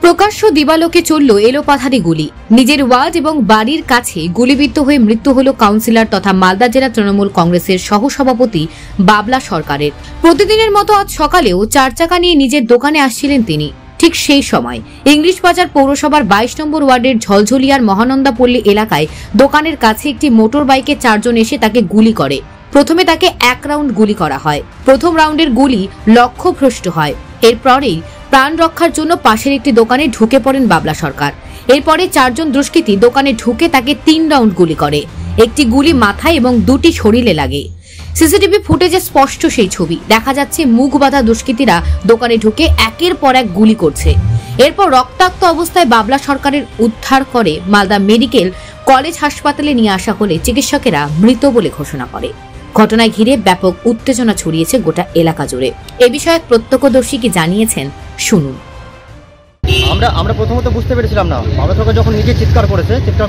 প্রকাশ্য দিবালোকে চলল এলোপাথারি গুলি। নিজের ওয়ার্ড এবং বাড়ির কাছে গুলিবিদ্ধ হয়ে মৃত্যু হল কাউন্সিলর তথা মালদা জেলা তৃণমূল কংগ্রেসের সহসভাপতি বাবলা সরকারের। প্রতিদিনের মতো আজ সকালেও চার চাকা নিয়ে নিজের দোকানে আসছিলেন তিনি। ঠিক সেই সময় ইংলিশ বাজার পৌরসভার 22 নম্বর ওয়ার্ডের ঝলঝলিয়ার মহানন্দাপল্লী এলাকায় দোকানের কাছে একটি মোটর বাইকে চারজন এসে তাকে গুলি করে। প্রথমে তাকে 1 রাউন্ড গুলি করা হয়। প্রথম রাউন্ডের গুলি লক্ষ্যভ্রষ্ট হয়। এরপরেই প্রাণ রক্ষার জন্য পাশের একটি দোকানে ঢুকে পড়েন বাবলা সরকার। এরপরে চারজন দুষ্কৃতী দোকানে ঢুকে তাকে 3 রাউন্ড গুলি করে। একটি গুলি মাথায় এবং 2টি শরীরে লাগে। সিসিটিভি ফুটেজে স্পষ্ট সেই ছবি। দেখা যাচ্ছে মুখ বাঁধা দুষ্কৃতীরা দোকানে ঢুকে একের পর এক গুলি করছে। এরপর রক্তাক্ত অবস্থায় বাবলা সরকারের উদ্ধার করে মালদা মেডিকেল কলেজ হাসপাতালে নিয়ে আসা হলে চিকিৎসকেরা মৃত বলে ঘোষণা করে। ঘটনায় ঘিরে ব্যাপক উত্তেজনা ছড়িয়েছে গোটা এলাকা জুড়ে। এ বিষয়ে প্রত্যক্ষদর্শী কি জানিয়েছেন শুনুন। আমরা প্রথমত বুঝতে পেরেছিলাম না। বাবলা সরকার যখন নিজে চিৎকার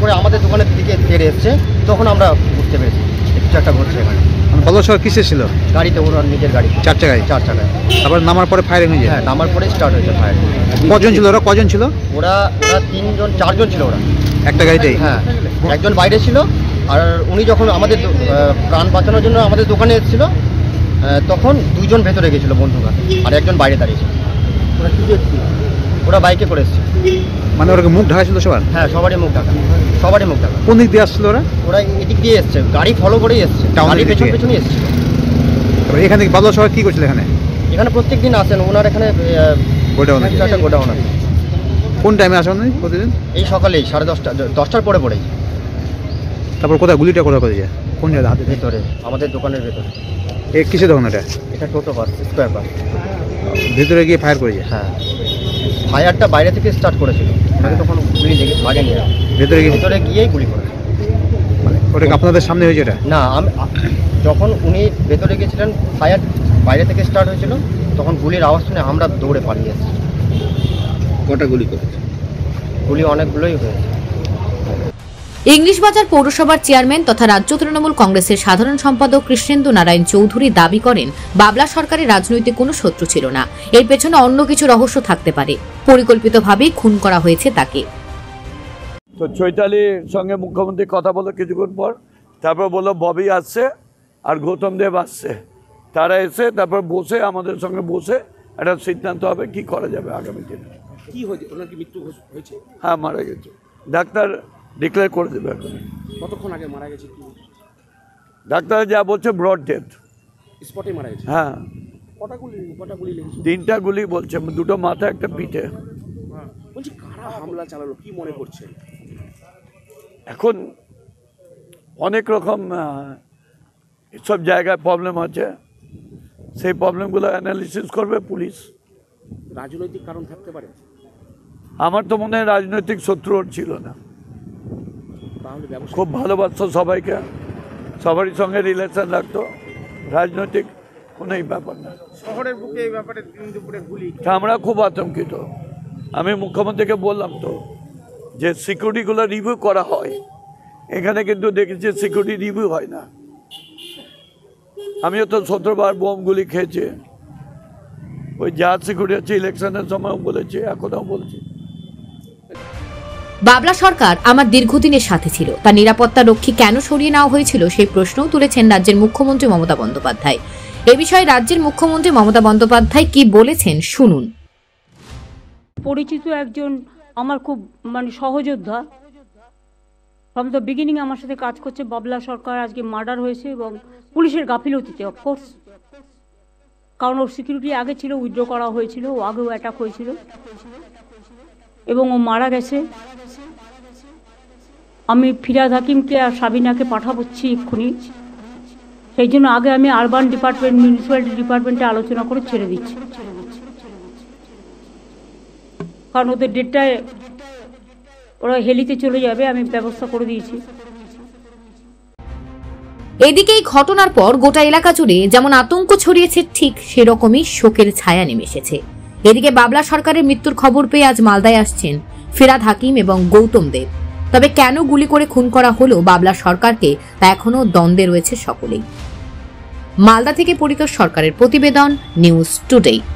করে আমাদের দোকানের দিকে তেড়ে এসছে, তখন আমরা বুঝতে পেরেছি কিছু একটা ঘটছে এখানে। বাবলা সরকার কিসে ছিল? গাড়িতে, ওনার নিজের গাড়ি, 4 চাকায়। তারপর নামার পরে ফায়ারিং হয়েছে? হ্যাঁ, নামার পরে স্টার্ট হয়েছে ফায়ারিং। কজন ছিল ওরা? ওরা 4জন ছিল ওরা একটা গাড়িতেই। হ্যাঁ, একজন বাইরে ছিল। আর উনি যখন আমাদের প্রাণ বাঁচানোর জন্য আমাদের দোকানে এসেছিল, তখন 2 জন ভেতরে গেছিল বন্ধুরা, আর একজন বাইরে দাঁড়িয়েছিল। ওরা বাইকে করে এসেছিল। মানে ওরা মুখ ঢাকা ছিল সবার? হ্যাঁ, সবারই মুখ ঢাকা। কোন দিক দিয়ে আসছিল ওরা? এদিক দিয়ে এসছে, গাড়ি ফলো করেই এসছে, গাড়ির পেছনে এসেছিল। এখানে বাবলা সরকার কি করছিল? এখানে প্রত্যেক দিন আসেন ওনার। এখানে গোডাউন আছে। কোন টাইমে আসেন প্রতিদিন? এই সকালেই 10টার পরেই। তারপর কোথায় গুলিটা করেছে? কোন জায়গায়? হাতের ভেতরে, আমাদের দোকানের ভেতরে। কিসের দোকান এটা টোটো পাস, স্কোয়ার পাস। ভেতরে গিয়ে ফায়ার করেছে? হ্যাঁ, ফায়ারটা বাইরে থেকে স্টার্ট করেছিল, তখন গুলি লাগেনি। ভেতরে গিয়েই গুলি করেছে। ওটা আপনাদের সামনে হয়েছে? এটা না, যখন উনি ভেতরে গেছিলেন, ফায়ার বাইরে থেকে স্টার্ট হয়েছিল, তখন গুলির আওয়াজ শুনে আমরা দৌড়ে পালিয়ে এসেছি। কটা গুলি করেছে? গুলি অনেকগুলোই হয়েছে। ইংলিশ বাজার পৌরসভার চেয়ারম্যান তথা রাজ্য তৃণমূল কংগ্রেসের সাধারণ সম্পাদক কৃষ্ণেন্দু নারায়ণ চৌধুরী দাবি করেন, বাবলা সরকারের রাজনৈতিক কোনো শত্রু ছিল না। এর পেছনে অন্য কিছু রহস্য থাকতে পারে। পরিকল্পিতভাবেই খুন করা হয়েছে তাকে। তো চৈতালির সঙ্গে মুখ্যমন্ত্রী কথা বলো কিছুক্ষণ পর, তারপর বললো ববি আসছে আর গৌতম দেব আসছে। তারা এসে তারপর বসে আমাদের সঙ্গে বসে একটা সিদ্ধান্ত হবে কি করা যাবে আগামী দিনে। কি হয়েছে? ওনার কি মৃত্যু হয়েছে? হ্যাঁ, মারা গেছে। ডাক্তার ডিক্লেয়ার করে দেবে এখন। কতক্ষণ আগে মারা গেছে? ডাক্তার যা বলছে ব্রড ডেথ, স্পটে মারা গেছে। হ্যাঁ। কটা গুলি লেগেছে? 3টা গুলি বলছে, 2টো মাথা, একটা পিঠে। বলছি কারা হামলা চালালো, কি মনে করছেন? এখন অনেক রকম সব জায়গায় প্রবলেম আছে, সেই প্রবলেমগুলো অ্যানালিসিস করবে পুলিশ। রাজনৈতিক কারণ থাকতে পারে? আমার তো মনে হয় রাজনৈতিক শত্রু ছিল না। খুব ভালোবাসতো সবাইকে, সবারই সঙ্গে রিলেশন রাখতো। রাজনৈতিক কোনো ব্যাপার না। শহরের বুকে এই ব্যাপারে দিন দুপুরে গুলি, আমরা খুব আতঙ্কিত। আমি মুখ্যমন্ত্রীকে বললাম তো যে সিকিউরিটিগুলো রিভিউ করা হয়, এখানে কিন্তু দেখেছি সিকিউরিটি রিভিউ হয় না। আমিও তো 17বার বোমগুলি খেয়েছি। ওই যা সিকিউরিটি আছে ইলেকশনের সময় বলেছি, এখনও বলছি। বাবলা সরকার আমার দীর্ঘদিনের সাথে ছিল। তার নিরাপত্তা রক্ষী কেন সরিয়ে নেওয়া হয়েছিল সেই প্রশ্নও তুলেছেন রাজ্যের মুখ্যমন্ত্রী মমতা বন্দ্যোপাধ্যায়। এ বিষয়ে রাজ্যের মুখ্যমন্ত্রী মমতা বন্দ্যোপাধ্যায় কি বলেছেন শুনুন। পরিচিত একজন আমার খুব সহযোদ্ধা, ফ্রম দ্য বিগিনিং আমার সাথে কাজ করছে। বাবলা সরকার আজকে মার্ডার হয়েছে এবং পুলিশের গাফিলতিতে, অফকোর্স, কারণ ওর সিকিউরিটি আগে ছিল, উইথড্র করা হয়েছিল, ও আগেও অ্যাটাক হয়েছিল এবং ও মারা গেছে। আমি ফিরাদ হাকিমকে আর সাবিনাকে পাঠাবচ্ছি এক্ষুনি। সেই জন্য আগে আমি আরবান ডিপার্টমেন্ট, মিউনিসিপ্যালিটি ডিপার্টমেন্টে আলোচনা করে ছেড়ে দিচ্ছি, কারণ ওদের ডেটটায় ওরা হেলিতে চলে যাবে, আমি ব্যবস্থা করে দিয়েছি। এদিকে এই ঘটনার পর গোটা এলাকা জুড়ে যেমন আতঙ্ক ছড়িয়েছে, ঠিক সেরকমই শোকের ছায়া নেমে এসেছে। এদিকে বাবলা সরকারের মৃত্যুর খবর পেয়ে আজ মালদায় আসছেন ফিরাদ হাকিম এবং গৌতম দেব। তবে কেন গুলি করে খুন করা হলো বাবলা সরকারকে, তা এখনো দ্বন্দ্বে রয়েছে সকলেই। মালদা থেকে পরিতোষ সরকারের প্রতিবেদন, নিউজ টুডে।